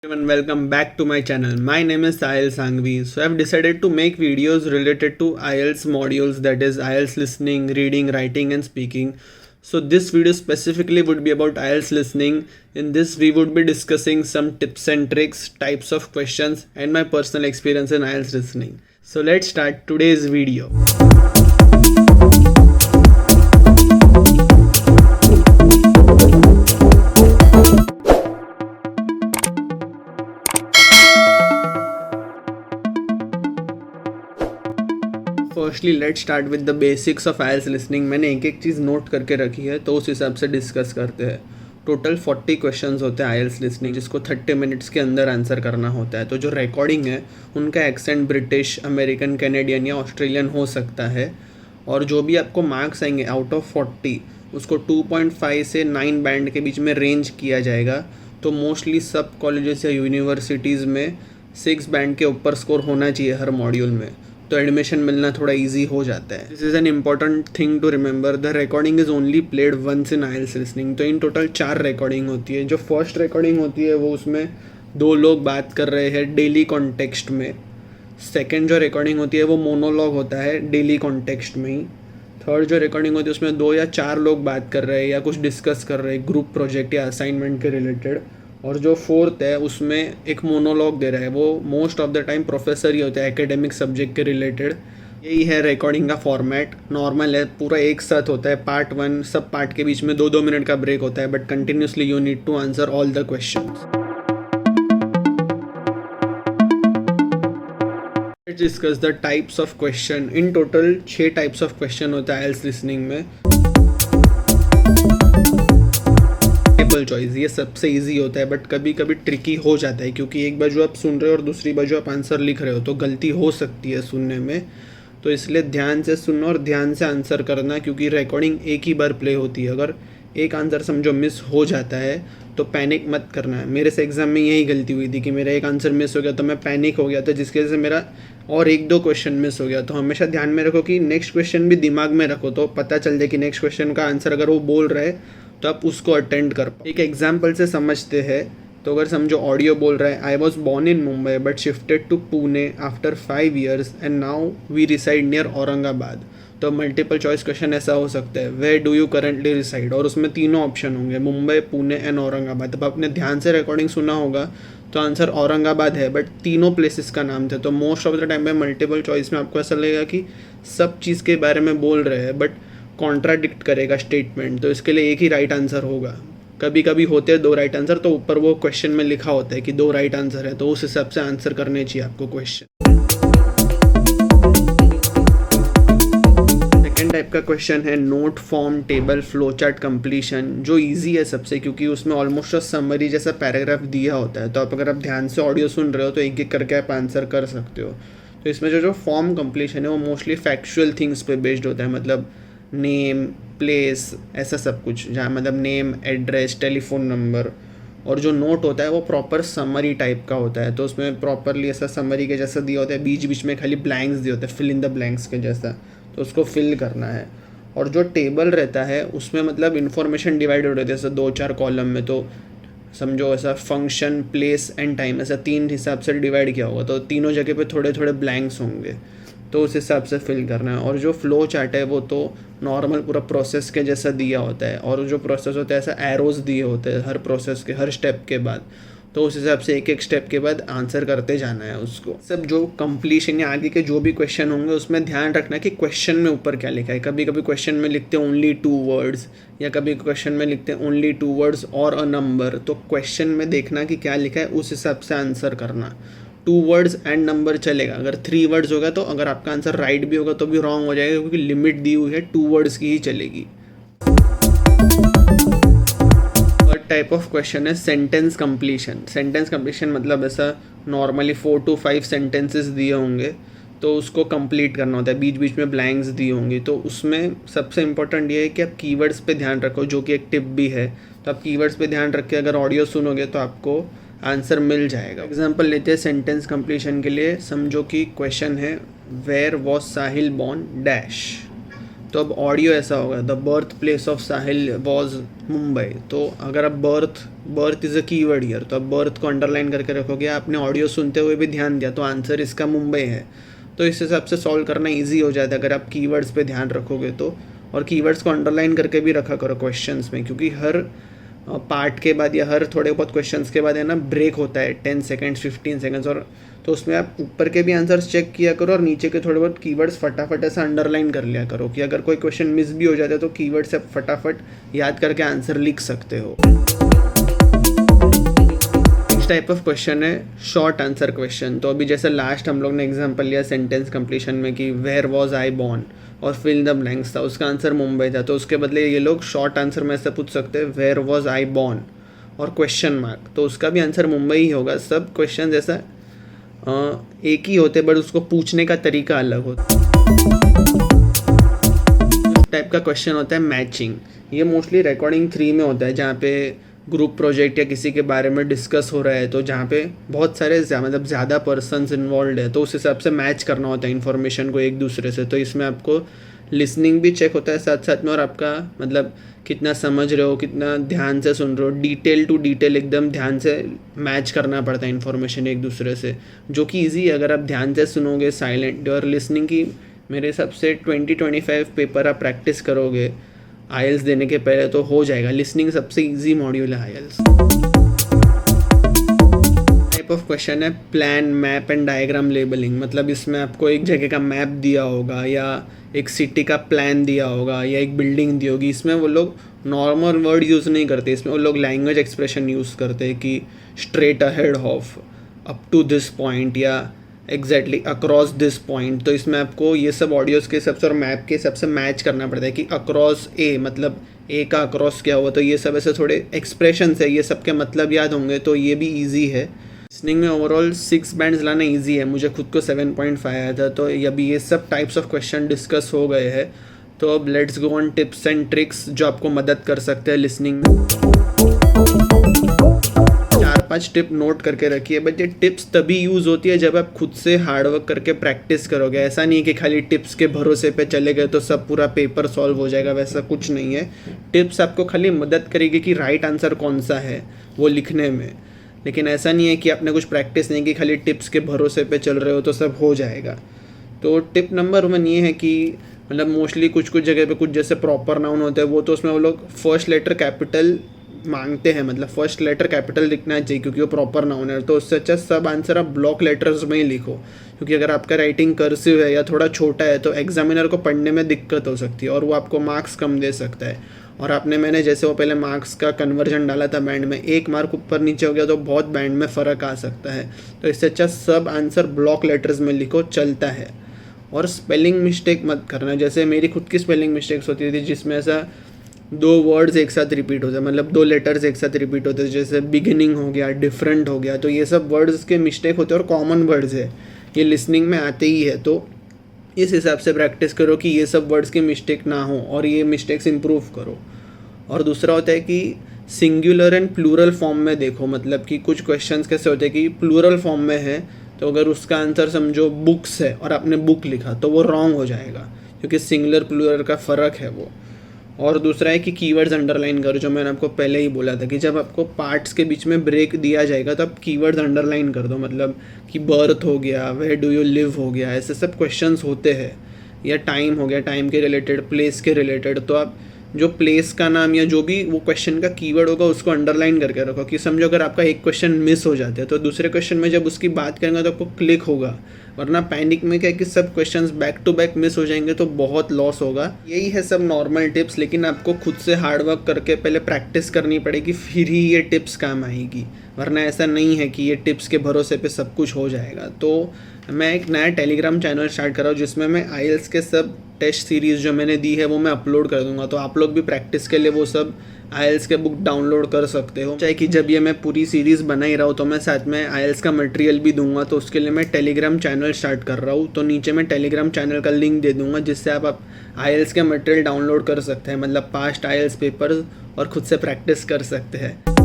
Everyone, welcome back to my channel. My name is Sahil Sangvi. So I've decided to make videos related to IELTS modules, that is IELTS listening, reading, writing and speaking. So this video specifically would be about IELTS listening. In this we would be discussing some tips and tricks, types of questions and my personal experience in IELTS listening. So let's start today's video. Firstly let start with the basics of IELTS listening. मैंने एक एक चीज़ note करके रखी है तो उस हिसाब से डिस्कस करते हैं. टोटल 40 क्वेश्चंस होते हैं आइल्स लिसनिंग, जिसको 30 मिनट्स के अंदर आंसर करना होता है. तो जो रिकॉर्डिंग है उनका एक्सेंट ब्रिटिश, अमेरिकन, कैनेडियन या ऑस्ट्रेलियन हो सकता है. और जो भी आपको मार्क्स आएंगे आउट ऑफ 40 उसको 2.5 से 9 बैंड के बीच में रेंज किया जाएगा. तो मोस्टली सब कॉलेजेस या यूनिवर्सिटीज़ में 6 बैंड के ऊपर स्कोर होना चाहिए हर मॉड्यूल में, तो एडमिशन मिलना थोड़ा इजी हो जाता है. This is an important thing to remember. The recording is only played once in IELTS listening. तो इन टोटल 4 रिकॉर्डिंग होती है. जो फर्स्ट रिकॉर्डिंग होती है वो उसमें 2 लोग बात कर रहे हैं डेली कॉन्टेक्स्ट में. सेकेंड जो रिकॉर्डिंग होती है वो मोनोलॉग होता है डेली कॉन्टेक्स्ट में ही. थर्ड जो रिकॉर्डिंग होती है उसमें 2 या 4 लोग बात कर रहे हैं या कुछ डिस्कस कर रहे हैं ग्रुप प्रोजेक्ट या असाइनमेंट के रिलेटेड. और जो फोर्थ है उसमें एक मोनोलॉग दे रहा है, वो most of the time professor ही होता है एकेडमिक सब्जेक्ट के रिलेटेड. यही है रिकॉर्डिंग का फॉर्मेट. नॉर्मल है, पूरा एक साथ होता है. पार्ट 1 सब पार्ट के बीच में 2-2 मिनट का ब्रेक होता है, but continuously you need to answer all the questions. Let's discuss the types of question. In total 6 types of question होता है आइल्स लिसनिंग में. मल्टीपल चॉइस ये सबसे इजी होता है, बट कभी कभी ट्रिकी हो जाता है क्योंकि एक बाजू आप सुन रहे हो और दूसरी बाजू आप आंसर लिख रहे हो, तो गलती हो सकती है सुनने में. तो इसलिए ध्यान से सुनना और ध्यान से आंसर करना, क्योंकि रिकॉर्डिंग एक ही बार प्ले होती है. अगर एक आंसर समझो मिस हो जाता है तो पैनिक मत करना है. मेरे से एग्जाम में यही गलती हुई थी कि मेरा एक आंसर मिस हो गया तो मैं पैनिक हो गया था, जिसकी वजह से मेरा और 1-2 क्वेश्चन मिस हो गया. तो हमेशा ध्यान में रखो कि नेक्स्ट क्वेश्चन भी दिमाग में रखो, तो पता चल जाए कि नेक्स्ट क्वेश्चन का आंसर अगर वो बोल रहा है तो आप उसको अटेंड कर पाओ. एक एग्जाम्पल से समझते हैं. तो अगर समझो ऑडियो बोल रहा है, I was born in Mumbai but shifted to Pune after 5 years and now we reside near Aurangabad. तो मल्टीपल चॉइस क्वेश्चन ऐसा हो सकता है, where do you currently reside, और उसमें तीनों ऑप्शन होंगे, मुंबई, पुणे एंड औरंगाबाद. अब आपने ध्यान से रिकॉर्डिंग सुना होगा तो आंसर औरंगाबाद है, बट तीनों प्लेसेस का नाम थे. तो मोस्ट ऑफ द टाइम में मल्टीपल चॉइस में आपको ऐसा लगेगा कि सब चीज़ के बारे में बोल रहे हैं, बट कॉन्ट्राडिक्ट करेगा स्टेटमेंट. तो इसके लिए एक ही राइट आंसर होगा. कभी कभी होते हैं 2 राइट आंसर, तो ऊपर वो क्वेश्चन में लिखा होता है कि 2 राइट आंसर है, तो उस हिसाब से आंसर करने चाहिए आपको क्वेश्चन. सेकेंड टाइप का क्वेश्चन है note form, table, flow chart, completion. जो इजी है सबसे, क्योंकि उसमें ऑलमोस्ट समरी जैसा पैराग्राफ दिया होता है. तो आप अगर आप ध्यान से ऑडियो सुन रहे हो तो एक एक करके आप आंसर कर सकते हो. तो इसमें जो फॉर्म कंप्लीशन है वो मोस्टली फैक्चुअल थिंग्स पे बेस्ड होता है, मतलब नेम, प्लेस, ऐसा सब कुछ, जहाँ मतलब नेम, एड्रेस, टेलीफोन नंबर. और जो नोट होता है वो प्रॉपर समरी टाइप का होता है. तो उसमें प्रॉपरली ऐसा समरी के जैसा दिया होता है, बीच बीच में खाली ब्लैंक्स दिए होते हैं, फिल इन द ब्लैंक्स के जैसा, तो उसको फिल करना है. और जो टेबल रहता है उसमें मतलब इन्फॉर्मेशन डिवाइडेड होती है जैसे 2-4 कॉलम में. तो समझो ऐसा फंक्शन, प्लेस एंड टाइम, ऐसा 3 हिसाब से डिवाइड किया होगा, तो तीनों जगह पे थोड़े थोड़े ब्लैंक्स होंगे, तो उस हिसाब से फिल करना है. और जो फ्लो चार्ट है वो तो नॉर्मल पूरा प्रोसेस के जैसा दिया होता है, और जो प्रोसेस होता है ऐसा एरोज दिए होते हैं हर प्रोसेस के हर स्टेप के बाद. तो उस हिसाब से एक एक स्टेप के बाद आंसर करते जाना है उसको. सब जो कंप्लीशन या आगे के जो भी क्वेश्चन होंगे उसमें ध्यान रखना है कि क्वेश्चन में ऊपर क्या लिखा है. कभी कभी क्वेश्चन में लिखते हैं ओनली 2 words, या कभी क्वेश्चन में लिखते हैं ओनली 2 words और अ नंबर. तो क्वेश्चन में देखना कि क्या लिखा है, उस हिसाब से आंसर करना. 2 words एंड नंबर चलेगा. अगर 3 words होगा तो अगर आपका आंसर राइट भी होगा तो भी रॉन्ग हो जाएगा, क्योंकि लिमिट दी हुई है 2 words की ही चलेगी. टाइप ऑफ क्वेश्चन है सेंटेंस कंप्लीशन. सेंटेंस कंप्लीशन मतलब ऐसा नॉर्मली 4 to 5 सेंटेंसेस दिए होंगे, तो उसको कंप्लीट करना होता है, बीच बीच में ब्लैंक्स दी होंगी. तो उसमें सबसे इंपॉर्टेंट ये है कि आप कीवर्ड्स पे ध्यान रखो, जो कि एक टिप भी है. तो आप कीवर्ड्स पे ध्यान रख के अगर ऑडियो सुनोगे तो आपको आंसर मिल जाएगा. एग्जाम्पल लेते हैं सेंटेंस कंप्लीशन के लिए. समझो कि क्वेश्चन है where was Sahil born dash. तो अब ऑडियो ऐसा होगा, the birth place of Sahil was Mumbai. तो अगर आप birth is a keyword here, तो आप बर्थ को अंडरलाइन करके रखोगे, आपने ऑडियो सुनते हुए भी ध्यान दिया तो आंसर इसका मुंबई है। तो इस हिसाब से सॉल्व करना ईजी हो जाता है अगर आप कीवर्ड्स पे ध्यान रखोगे तो। और कीवर्ड्स को अंडरलाइन करके भी रखा करो क्वेश्चंस में, क्योंकि हर पार्ट के बाद या हर थोड़े बहुत क्वेश्चंस के बाद है ना ब्रेक होता है 10 सेकेंड्स 15 सेकेंड्स, और तो उसमें आप ऊपर के भी आंसर्स चेक किया करो और नीचे के थोड़े बहुत कीवर्ड्स फटाफट ऐसा अंडरलाइन कर लिया करो कि अगर कोई क्वेश्चन मिस भी हो जाता है तो कीवर्ड से आप फटाफट याद करके आंसर लिख सकते हो। नेक्स्ट टाइप ऑफ क्वेश्चन है शॉर्ट आंसर क्वेश्चन। तो अभी जैसे लास्ट हम लोग ने एग्जांपल लिया सेंटेंस कंप्लीशन में कि वेयर वॉज आई बॉर्न और फिल द ब्लैंक्स था, उसका आंसर मुंबई था। तो उसके बदले ये लोग शॉर्ट आंसर में ऐसे पूछ सकते हैं वेयर वॉज आई बॉर्न और क्वेश्चन मार्क, तो उसका भी आंसर मुंबई ही होगा। सब क्वेश्चन जैसा एक ही होते बट उसको पूछने का तरीका अलग होता है। टाइप का क्वेश्चन होता है मैचिंग। ये मोस्टली रिकॉर्डिंग 3 में होता है, जहाँ पे ग्रुप प्रोजेक्ट या किसी के बारे में डिस्कस हो रहा है, तो जहाँ पे बहुत सारे मतलब ज़्यादा पर्सन्स इन्वॉल्व है, तो उस हिसाब से मैच करना होता है इन्फॉर्मेशन को एक दूसरे से। तो इसमें आपको लिसनिंग भी चेक होता है साथ साथ में, और आपका मतलब कितना समझ रहे हो, कितना ध्यान से सुन रहे हो, डिटेल टू डिटेल एकदम ध्यान से मैच करना पड़ता है इन्फॉर्मेशन एक दूसरे से, जो कि ईजी है अगर आप ध्यान से सुनोगे साइलेंट। और लिसनिंग की मेरे हिसाब से 20-25 पेपर आप प्रैक्टिस करोगे आईएल्स देने के पहले तो हो जाएगा। लिसनिंग सबसे इजी मॉड्यूल है आईएल्स। टाइप ऑफ क्वेश्चन है plan map and diagram labelling. मतलब इसमें आपको एक जगह का मैप दिया होगा या एक सिटी का प्लान दिया होगा या एक बिल्डिंग दी होगी। इसमें वो लोग नॉर्मल वर्ड यूज़ नहीं करते, इसमें वो लोग लैंग्वेज एक्सप्रेशन यूज़ करते हैं कि straight ahead of, up to this point या एग्जैक्टली अक्रॉस दिस पॉइंट। तो इसमें आपको ये सब ऑडियोज़ के हिसाब से और मैप के हिसाब से मैच करना पड़ता है कि अक्रॉस ए मतलब ए का अक्रॉस क्या हुआ। तो ये सब ऐसे थोड़े एक्सप्रेशंस है, ये सब के मतलब याद होंगे तो ये भी ईजी है। लिसनिंग में ओवरऑल 6 बैंड्स लाना ईजी है, मुझे खुद को 7.5 आया था। तो अभी ये सब टाइप्स ऑफ क्वेश्चन डिस्कस हो गए हैं, तो अब let's go on tips and tricks जो आपको मदद कर सकते हैं लिसनिंग में। 4-5 टिप नोट करके रखिए, बट ये टिप्स तभी यूज़ होती है जब आप खुद से हार्डवर्क करके प्रैक्टिस करोगे। ऐसा नहीं है कि खाली टिप्स के भरोसे पे चले गए तो सब पूरा पेपर सॉल्व हो जाएगा, वैसा कुछ नहीं है। टिप्स आपको खाली मदद करेगी कि राइट आंसर कौन सा है वो लिखने में, लेकिन ऐसा नहीं है कि आपने कुछ प्रैक्टिस नहीं की, खाली टिप्स के भरोसे पे चल रहे हो तो सब हो जाएगा। तो टिप नंबर 1 ये है कि मतलब मोस्टली कुछ जगह पे कुछ जैसे प्रॉपर नाउन होता है वो तो उसमें वो लोग फर्स्ट लेटर कैपिटल मांगते हैं, मतलब फर्स्ट लेटर कैपिटल लिखना चाहिए क्योंकि वो प्रॉपर नाउन है। तो उससे अच्छा सब आंसर आप ब्लॉक लेटर्स में ही लिखो, क्योंकि अगर आपका राइटिंग कर्सिव है या थोड़ा छोटा है तो एग्जामिनर को पढ़ने में दिक्कत हो सकती है और वो आपको मार्क्स कम दे सकता है। और मैंने जैसे वो पहले मार्क्स का कन्वर्जन डाला था बैंड में, 1 मार्क ऊपर नीचे हो गया तो बहुत बैंड में फ़र्क आ सकता है। तो इससे अच्छा सब आंसर ब्लॉक लेटर्स में लिखो, चलता है। और स्पेलिंग मिस्टेक मत करना, जैसे मेरी खुद की स्पेलिंग मिस्टेक्स होती थी जिसमें ऐसा 2 वर्ड्स एक साथ रिपीट होते हैं, मतलब 2 लेटर्स एक साथ रिपीट होते हैं, जैसे बिगिनिंग हो गया, डिफरेंट हो गया। तो ये सब वर्ड्स के मिस्टेक होते हैं और कॉमन वर्ड्स है, ये लिसनिंग में आते ही है। तो इस हिसाब से प्रैक्टिस करो कि ये सब वर्ड्स की मिस्टेक ना हो और ये मिस्टेक्स इम्प्रूव करो। और दूसरा होता है कि सिंगुलर एंड प्लूरल फॉर्म में देखो, मतलब कि कुछ क्वेश्चंस कैसे होते हैं कि प्लूरल फॉर्म में है तो अगर उसका आंसर समझो बुक्स है और आपने बुक लिखा तो वो रॉन्ग हो जाएगा, क्योंकि सिंगुलर प्लूरल का फ़र्क है वो। और दूसरा है कि कीवर्ड्स अंडरलाइन करो, जो मैंने आपको पहले ही बोला था कि जब आपको पार्ट्स के बीच में ब्रेक दिया जाएगा तो आप कीवर्ड्स अंडरलाइन कर दो, मतलब कि बर्थ हो गया, वेयर डू यू लिव हो गया, ऐसे सब क्वेश्चंस होते हैं, या टाइम हो गया, टाइम के रिलेटेड, प्लेस के रिलेटेड। तो आप जो प्लेस का नाम या जो भी वो क्वेश्चन का कीवर्ड होगा उसको अंडरलाइन करके रखो, कि समझो अगर आपका एक क्वेश्चन मिस हो जाता है तो दूसरे क्वेश्चन में जब उसकी बात करेंगे तो आपको क्लिक होगा, वरना पैनिक में क्या है कि सब questions back to back miss हो जाएंगे तो बहुत लॉस होगा। यही है सब नॉर्मल टिप्स, लेकिन आपको खुद से हार्डवर्क करके पहले प्रैक्टिस करनी पड़ेगी, फिर ही ये टिप्स काम आएगी, वरना ऐसा नहीं है कि ये टिप्स के भरोसे पे सब कुछ हो जाएगा। तो मैं एक नया टेलीग्राम चैनल स्टार्ट कर रहा हूँ जिसमें मैं आईएल्स के सब टेस्ट सीरीज़ जो मैंने दी है वो मैं अपलोड कर दूंगा, तो आप लोग भी प्रैक्टिस के लिए वो सब आईएल्स के बुक डाउनलोड कर सकते हो। चाहे कि जब ये मैं पूरी सीरीज़ बना ही रहा हूँ तो मैं साथ में आईएल्स का मटेरियल भी दूंगा, तो उसके लिए मैं टेलीग्राम चैनल स्टार्ट कर रहा हूँ। तो नीचे मैं टेलीग्राम चैनल का लिंक दे दूंगा जिससे आप आईएल्स के मटेरियल डाउनलोड कर सकते हैं, मतलब पास्ट आईएल्स पेपर्स, और खुद से प्रैक्टिस कर सकते हैं।